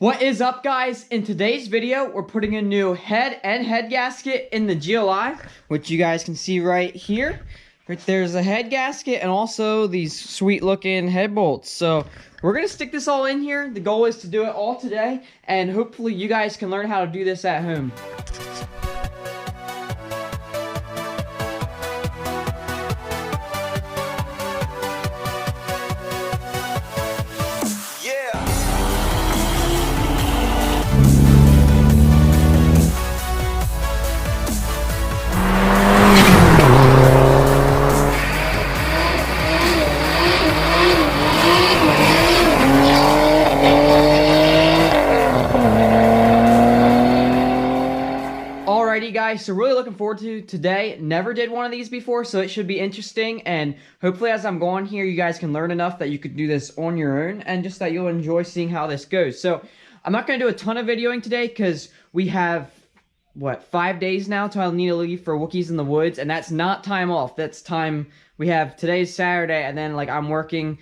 What is up, guys? In today's video, we're putting a new head and head gasket in the GLI, which you guys can see right here. Right there's a head gasket and also these sweet looking head bolts. So we're gonna stick this all in here. The goal is to do it all today, and hopefully you guys can learn how to do this at home. Alrighty guys, so really looking forward to today. Never did one of these before, so it should be interesting, and hopefully as I'm going here, you guys can learn enough that you could do this on your own, and just that you'll enjoy seeing how this goes. So I'm not going to do a ton of videoing today, because we have, what, 5 days now till I'll need to leave for Wookies in the Woods, and that's not time off. That's time, we have, today's Saturday, and then like I'm working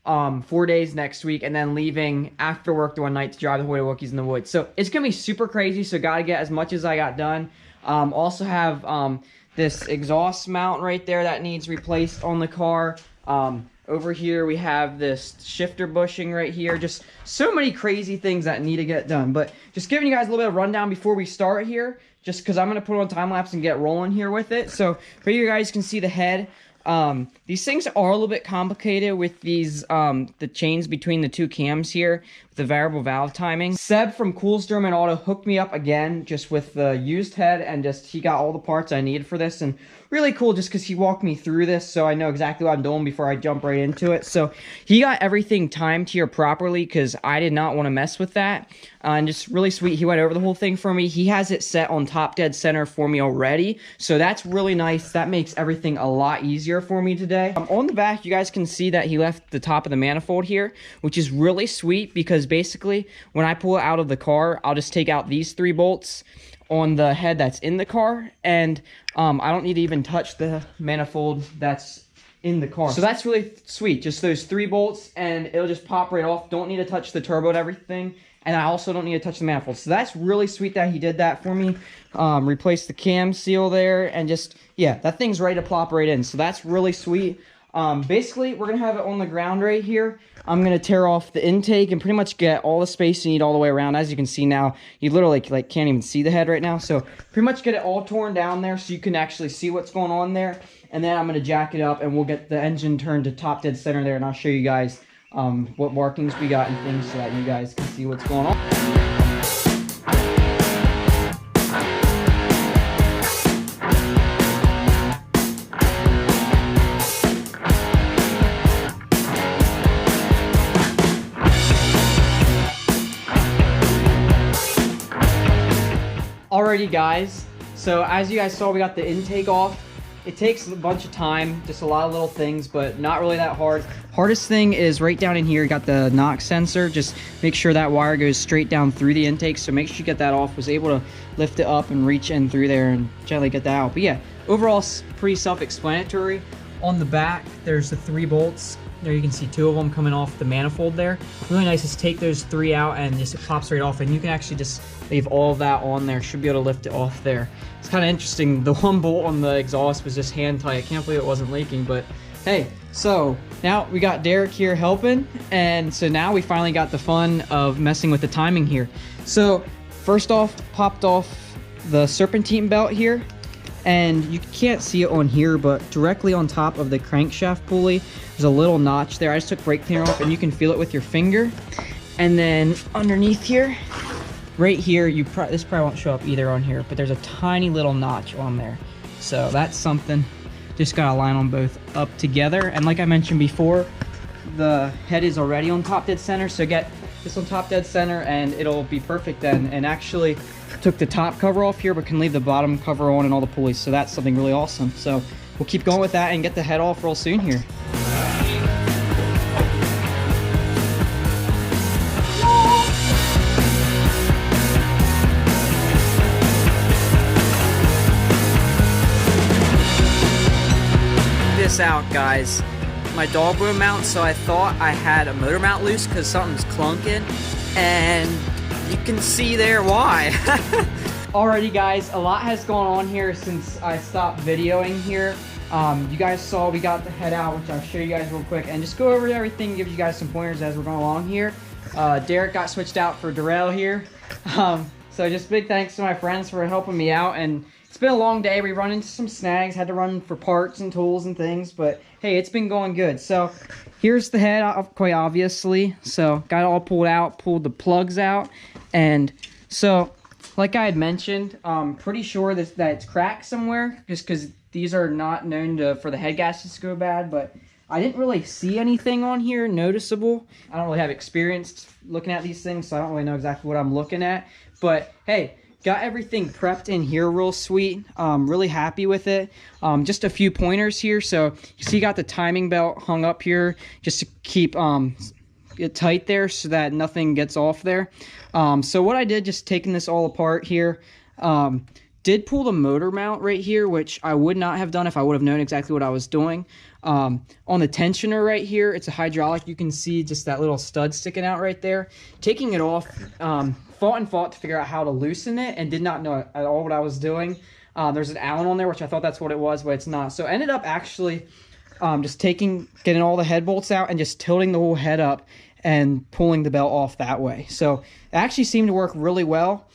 4 days next week, and then leaving after work the one night to drive the way to Wookies in the Woods. So it's gonna be super crazy, so gotta get as much as I got done. Also have this exhaust mount right there that needs replaced on the car. Over here we have this shifter bushing right here. Just so many crazy things that need to get done. But just giving you guys a little bit of rundown before we start here, just because I'm gonna put it on time lapse and get rolling here with it. So right here you guys can see the head. These things are a little bit complicated with these, the chains between the two cams here, with the variable valve timing. Seb from Coolsderman Auto hooked me up again, just with the used head, and just, he got all the parts I needed for this, and really cool just because he walked me through this, so I know exactly what I'm doing before I jump right into it. So, he got everything timed here properly, because I did not want to mess with that, and just really sweet, he went over the whole thing for me. He has it set on top dead center for me already, so that's really nice. That makes everything a lot easier for me today. On the back, you guys can see that he left the top of the manifold here, which is really sweet, because basically, when I pull it out of the car, I'll just take out these 3 bolts on the head that's in the car, and I don't need to even touch the manifold that's in the car. So that's really sweet, just those 3 bolts, and it'll just pop right off. Don't need to touch the turbo and everything, and I also don't need to touch the manifold. So that's really sweet that he did that for me. Replaced the cam seal there, and just, yeah, that thing's ready to plop right in. So that's really sweet. Basically, we're going to have it on the ground right here. I'm going to tear off the intake and pretty much get all the space you need all the way around. As you can see now, you literally like can't even see the head right now. So pretty much get it all torn down there so you can actually see what's going on there. And then I'm going to jack it up, and we'll get the engine turned to top dead center there, and I'll show you guys what markings we got and things so that you guys can see what's going on. Alrighty guys, so as you guys saw, we got the intake off. It takes a bunch of time, just a lot of little things, but not really that hard. Hardest thing is right down in here, you got the knock sensor. Just make sure that wire goes straight down through the intake, so make sure you get that off. Was able to lift it up and reach in through there and gently get that out. But yeah, overall pretty self-explanatory. On the back, there's the 3 bolts. There you can see 2 of them coming off the manifold there. Really nice is take those 3 out and just it pops right off, and you can actually just leave all of that on there. Should be able to lift it off there. It's kind of interesting. The 1 bolt on the exhaust was just hand tight. I can't believe it wasn't leaking, but hey, so now we got Derek here helping, and so now we finally got the fun of messing with the timing here. So first off, popped off the serpentine belt here. And you can't see it on here, but directly on top of the crankshaft pulley, there's a little notch there. I just took brake cleaner off, and you can feel it with your finger. And then underneath here, right here, this probably won't show up either on here, but there's a tiny little notch on there. So that's something. Just got to line them both up together. And like I mentioned before, the head is already on top dead center, so get this on top dead center, and it'll be perfect then. And actually, took the top cover off here, but can leave the bottom cover on and all the pulleys, so that's something really awesome. So we'll keep going with that and get the head off real soon here. This out, guys. My dog bone mount, so I thought I had a motor mount loose because something's clunking, and You can see there why. Alrighty guys, a lot has gone on here since I stopped videoing here. You guys saw we got the head out, which I'll show you guys real quick, and just go over everything, give you guys some pointers as we're going along here. Derek got switched out for Darrell here. So just big thanks to my friends for helping me out, and it's been a long day. We run into some snags, had to run for parts and tools and things, but hey, it's been going good. So here's the head, quite obviously. So got it all pulled out, pulled the plugs out, and so like I had mentioned, pretty sure that it's cracked somewhere, just because these are not known for the head gaskets to go bad, but I didn't really see anything on here noticeable. I don't really have experience looking at these things, so I don't really know exactly what I'm looking at. But hey, got everything prepped in here real sweet. Really happy with it. Just a few pointers here. So you see, got the timing belt hung up here just to keep it tight there so that nothing gets off there. So what I did, just taking this all apart here, did pull the motor mount right here, which I would not have done if I would have known exactly what I was doing. On the tensioner right here, it's a hydraulic. You can see just that little stud sticking out right there. Taking it off, fought to figure out how to loosen it, and did not know at all what I was doing. There's an Allen on there, which I thought that's what it was, but it's not. So I ended up actually just getting all the head bolts out and just tilting the whole head up and pulling the belt off that way. So it actually seemed to work really well.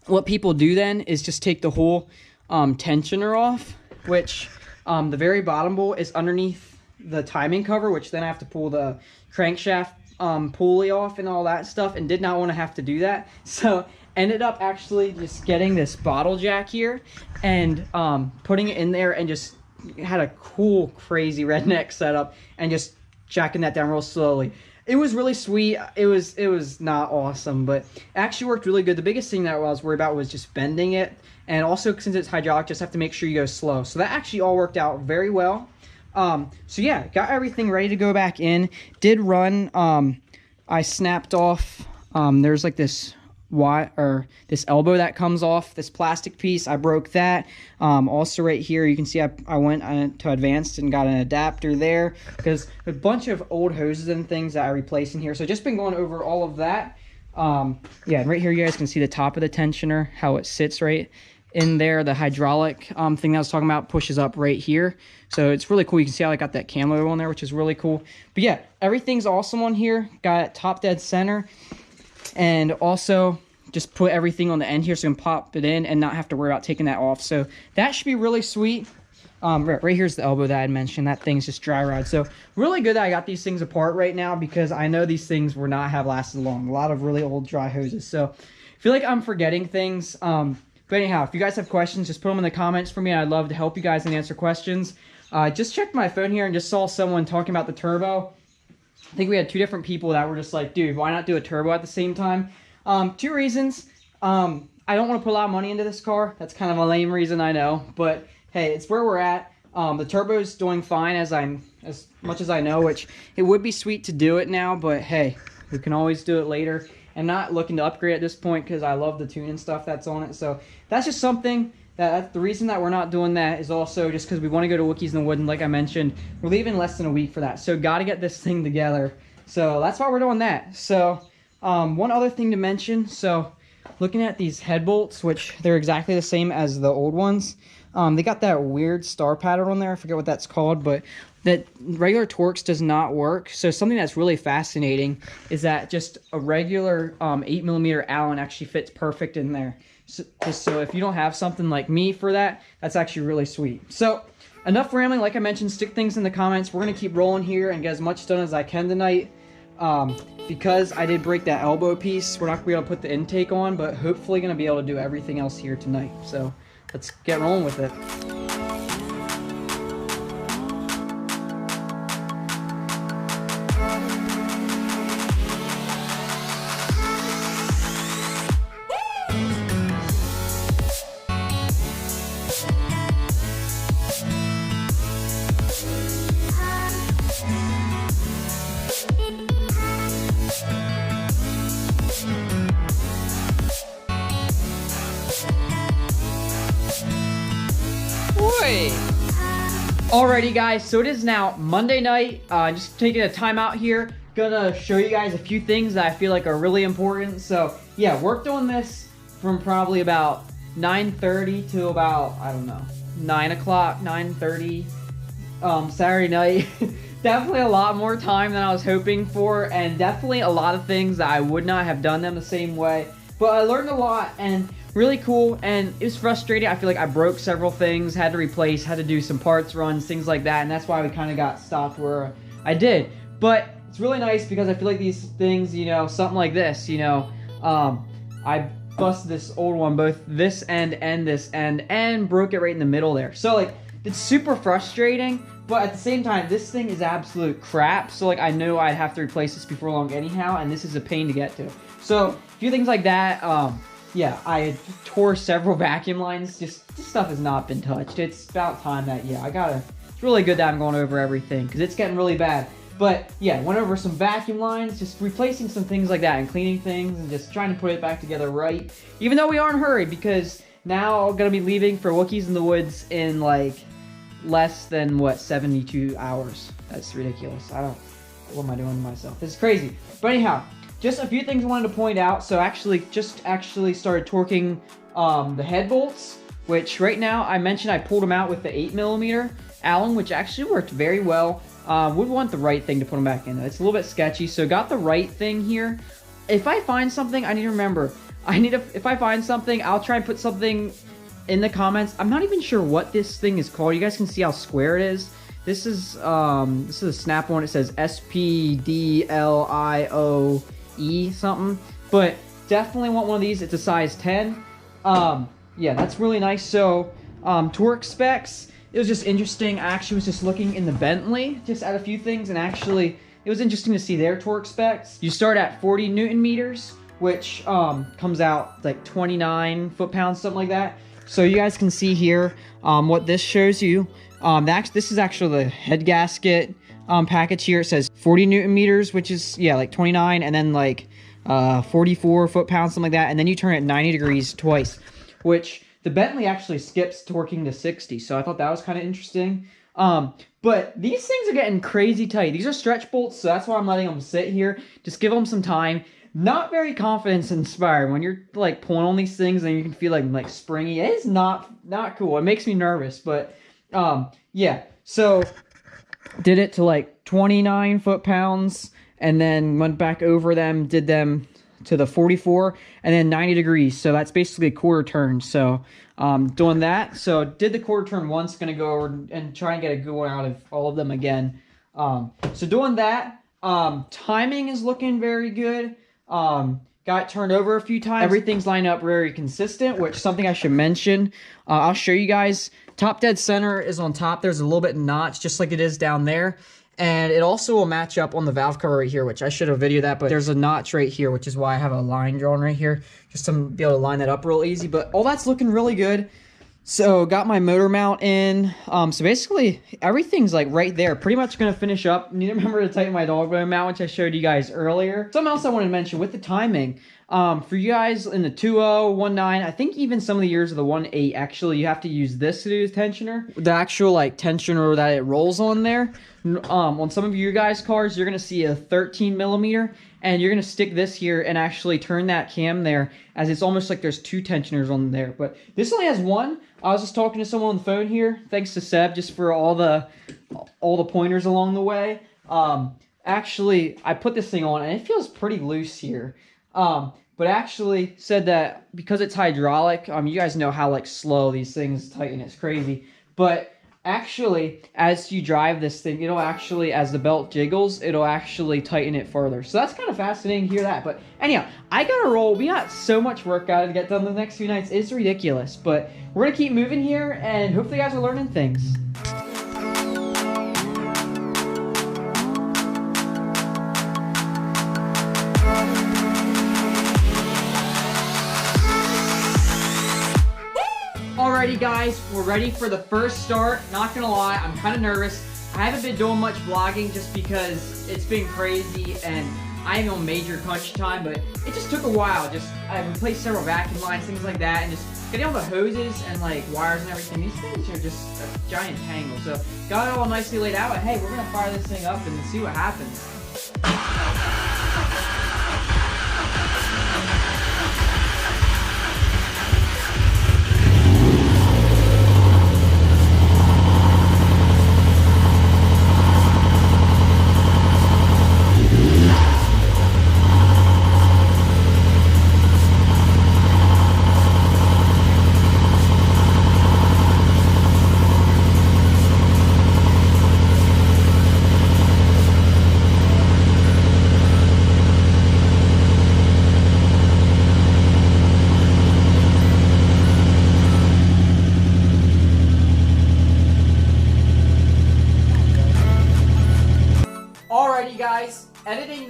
What people do then is just take the whole tensioner off, which the very bottom bolt is underneath the timing cover, which then I have to pull the crankshaft pulley off and all that stuff, and did not want to have to do that. So ended up actually just getting this bottle jack here and putting it in there, and just had a cool, crazy redneck setup and just jacking that down real slowly. It was really sweet. It was not awesome, but it actually worked really good. The biggest thing that I was worried about was just bending it, and also since it's hydraulic, just have to make sure you go slow. So that actually all worked out very well. So yeah, got everything ready to go back in. Did run, I snapped off, there's like this this elbow that comes off this plastic piece. I broke that. Also right here, you can see I went to advanced and got an adapter there, because a bunch of old hoses and things that I replaced in here. So just been going over all of that. Yeah, and right here you guys can see the top of the tensioner, how it sits right in there. The hydraulic thing that I was talking about pushes up right here, so it's really cool. You can see how I got that camo on there, which is really cool. But yeah, everything's awesome on here. Got it top dead center, and also just put everything on the end here so you can pop it in and not have to worry about taking that off. So that should be really sweet. Right here's the elbow that I had mentioned. That thing's just dry rod. So really good that I got these things apart right now, because I know these things would not have lasted long. A lot of really old dry hoses. So I feel like I'm forgetting things. But anyhow, if you guys have questions, just put them in the comments for me. I'd love to help you guys and answer questions. Just checked my phone here and just saw someone talking about the turbo. I think we had 2 different people that were just like, dude, why not do a turbo at the same time? 2 reasons. I don't want to put a lot of money into this car. That's kind of a lame reason, I know. But hey, it's where we're at. The turbo's doing fine as much as I know, which it would be sweet to do it now, but hey, we can always do it later. I'm not looking to upgrade at this point because I love the tune and stuff that's on it. So that's just something that's the reason that we're not doing that, is also just because we want to go to Wookies in the Wood, and like I mentioned, we're leaving less than a week for that. So got to get this thing together. So that's why we're doing that. So one other thing to mention, so looking at these head bolts, which they're exactly the same as the old ones, they got that weird star pattern on there. I forget what that's called, but that regular Torx does not work. So something that's really fascinating is that just a regular 8mm Allen actually fits perfect in there. So if you don't have something like me for that, that's actually really sweet. So enough rambling. Like I mentioned, stick things in the comments. We're going to keep rolling here and get as much done as I can tonight. Because I did break that elbow piece, we're not going to be able to put the intake on, but hopefully going to be able to do everything else here tonight. So let's get rolling with it. Alrighty guys, so it is now Monday night. Just taking a time out here, gonna show you guys a few things that I feel like are really important. So yeah, worked on this from probably about 9:30 to about, I don't know, 9 o'clock, 9:30 Saturday night. Definitely a lot more time than I was hoping for, and definitely a lot of things that I would not have done them the same way. But I learned a lot, and really cool, and it was frustrating. I feel like I broke several things, had to replace, had to do some parts runs, things like that, and that's why we kind of got stopped where I did. But it's really nice because I feel like these things, you know, something like this, you know, I busted this old one, both this end and this end, and broke it right in the middle there. So like, it's super frustrating, but at the same time, this thing is absolute crap. So like, I know I'd have to replace this before long anyhow, and this is a pain to get to. So a few things like that. Yeah, I tore several vacuum lines. Just this stuff has not been touched. It's about time that, yeah, it's really good that I'm going over everything because it's getting really bad. But yeah, went over some vacuum lines, just replacing some things like that and cleaning things and just trying to put it back together right. Even though we are in a hurry, because now I'm going to be leaving for Wookies in the Woods in like less than, what, 72 hours. That's ridiculous. What am I doing to myself? This is crazy. But anyhow, just a few things I wanted to point out. So just actually started torquing the head bolts, which right now I mentioned I pulled them out with the 8mm Allen, which actually worked very well. Would want the right thing to put them back in. It's a little bit sketchy, so got the right thing here. If I find something, I need to remember. If I find something, I'll try and put something in the comments. I'm not even sure what this thing is called. You guys can see how square it is. This is a snap one. It says SPDLIOE something, but definitely want one of these. It's a size 10. Yeah, that's really nice. So torque specs, it was just interesting. I actually was just looking in the Bentley just at a few things, and actually it was interesting to see their torque specs. You start at 40 Newton meters, which comes out like 29 foot-pounds, something like that. So you guys can see here what this shows you. This is actually the head gasket package here. It says 40 Newton meters, which is, yeah, like 29, and then like 44 foot-pounds, something like that. And then you turn it 90 degrees twice, which the Bentley actually skips torquing to 60. So I thought that was kind of interesting. But these things are getting crazy tight. These are stretch bolts, so that's why I'm letting them sit here. Just give them some time. Not very confidence inspired when you're like pulling on these things and you can feel like springy. It is not cool. It makes me nervous, but yeah. So did it to like 29 foot-pounds and then went back over them, did them to the 44 and then 90 degrees. So that's basically a quarter turn. So doing that. So did the quarter turn once, gonna go over and try and get a good one out of all of them again. So doing that, timing is looking very good. Got turned over a few times. Everything's lined up very consistent, which is something I should mention. I'll show you guys. Top dead center is on top. There's a little bit of notch, just like it is down there. And it also will match up on the valve cover right here, which I should have videoed that, but there's a notch right here, which is why I have a line drawn right here, just to be able to line that up real easy. But all that's looking really good. So got my motor mount in. So basically everything's like right there. Pretty much gonna finish up. Need to remember to tighten my dog bone mount, which I showed you guys earlier. Something else I wanted to mention with the timing. For you guys in the 2.0, 1.9, I think even some of the years of the 1.8, actually you have to use this to do the tensioner. The actual like tensioner that it rolls on there. On some of you guys' cars, you're gonna see a 13mm, and you're gonna stick this here and actually turn that cam there, as it's almost like there's two tensioners on there. But this only has one. I was just talking to someone on the phone here. Thanks to Seb just for all the pointers along the way. Actually, I put this thing on and it feels pretty loose here. But actually said that because it's hydraulic, you guys know how like slow these things tighten. It's crazy. But actually, as you drive this thing, it'll actually, as the belt jiggles, it'll actually tighten it further. So that's kind of fascinating to hear that. But anyhow, I gotta roll. We got so much work to get done the next few nights. It's ridiculous. But we're gonna keep moving here, and hopefully you guys are learning things. Alrighty guys, we're ready for the first start. Not gonna lie, I'm kind of nervous. I haven't been doing much vlogging just because it's been crazy and I am on major crunch time, but it just took a while. I replaced several vacuum lines, things like that, and just getting all the hoses and like wires and everything. These things are just a giant tangle. So got it all nicely laid out, and hey, we're gonna fire this thing up and see what happens.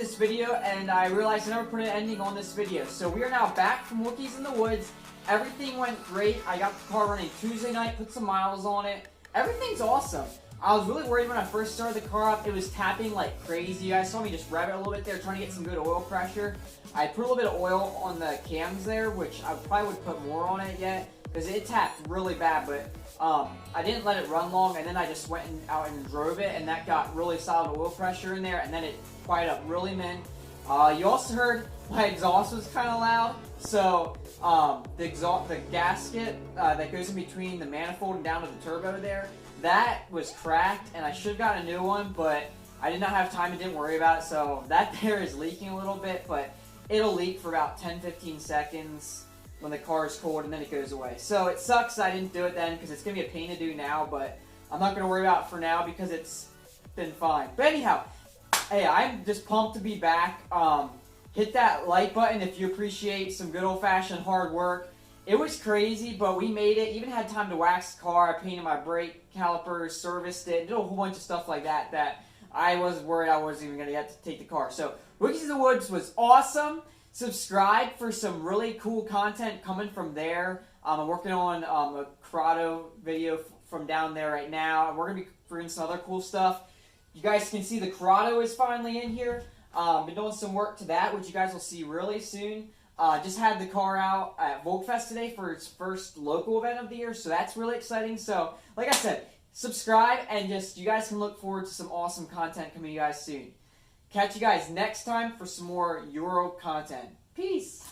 this video, and I realized I never put an ending on this video. So we are now back from Wookies in the Woods. Everything went great. I got the car running Tuesday night, put some miles on it. Everything's awesome. I was really worried when I first started the car up. It was tapping like crazy. You guys saw me just rev it a little bit there, trying to get some good oil pressure. I put a little bit of oil on the cams there, which I probably would put more on it yet, because it tapped really bad, but I didn't let it run long, and then I just went out and drove it, and that got really solid oil pressure in there, and then it quieted up really mint. You also heard my exhaust was kind of loud, so the gasket that goes in between the manifold and down to the turbo there, that was cracked, and I should have gotten a new one, but I did not have time and didn't worry about it, so that there is leaking a little bit, but it'll leak for about 10-15 seconds when the car is cold, and then it goes away. So it sucks I didn't do it then, because it's going to be a pain to do now, but I'm not going to worry about it for now because it's been fine. But anyhow, hey, I'm just pumped to be back. Hit that like button if you appreciate some good old-fashioned hard work. It was crazy, but we made it. Even had time to wax the car. I painted my brake calipers, serviced it, did a whole bunch of stuff like that that I was worried I wasn't even going to get to take the car. So Wookies in the Woods was awesome. Subscribe for some really cool content coming from there. I'm working on a Corrado video from down there right now. We're going to be bringing some other cool stuff. You guys can see the Corrado is finally in here. Been doing some work to that, which you guys will see really soon. Just had the car out at Volkfest today for its first local event of the year, so that's really exciting. So, like I said, subscribe, and just you guys can look forward to some awesome content coming to you guys soon. Catch you guys next time for some more Euro content. Peace!